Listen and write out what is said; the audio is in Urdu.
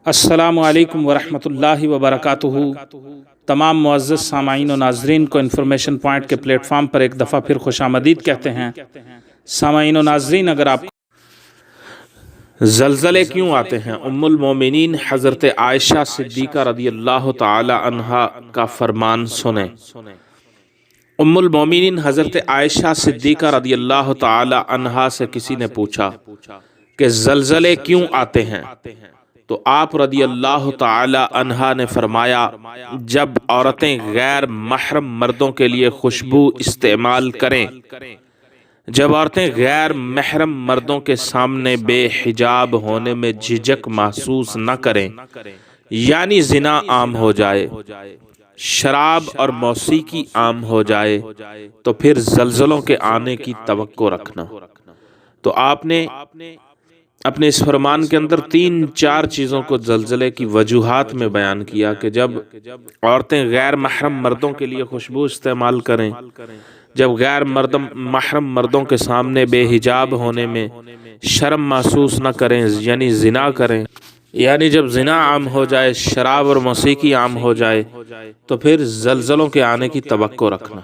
السلام علیکم ورحمۃ اللہ وبرکاتہ۔ تمام معزز سامعین و ناظرین کو انفارمیشن پوائنٹ کے پلیٹ فارم پر ایک دفعہ پھر خوش آمدید کہتے ہیں۔ سامعین و ناظرین، اگر آپ زلزلے کیوں آتے ہیں، ام المومنین حضرت عائشہ صدیقہ رضی اللہ تعالی عنہا کا فرمان سنیں۔ ام المومنین حضرت عائشہ صدیقہ رضی اللہ تعالی عنہا سے کسی نے پوچھا کہ زلزلے کیوں آتے ہیں، تو آپ رضی اللہ تعالی عنہا نے فرمایا، جب عورتیں غیر محرم مردوں کے لیے خوشبو استعمال کریں، جب عورتیں غیر محرم مردوں کے سامنے بے حجاب ہونے میں جھجک محسوس نہ کریں، یعنی زنا عام ہو جائے، شراب اور موسیقی عام ہو جائے، تو پھر زلزلوں کے آنے کی توقع رکھنا۔ تو آپ نے اپنے اس فرمان کے اندر 3-4 چیزوں کو زلزلے کی وجوہات میں بیان کیا کہ جب عورتیں غیر محرم مردوں کے لیے خوشبو استعمال کریں، جب غیر محرم مردوں کے سامنے بے حجاب ہونے میں شرم محسوس نہ کریں، یعنی زنا کریں، یعنی جب زنا عام ہو جائے، شراب اور موسیقی عام ہو جائے، تو پھر زلزلوں کے آنے کی توقع رکھنا۔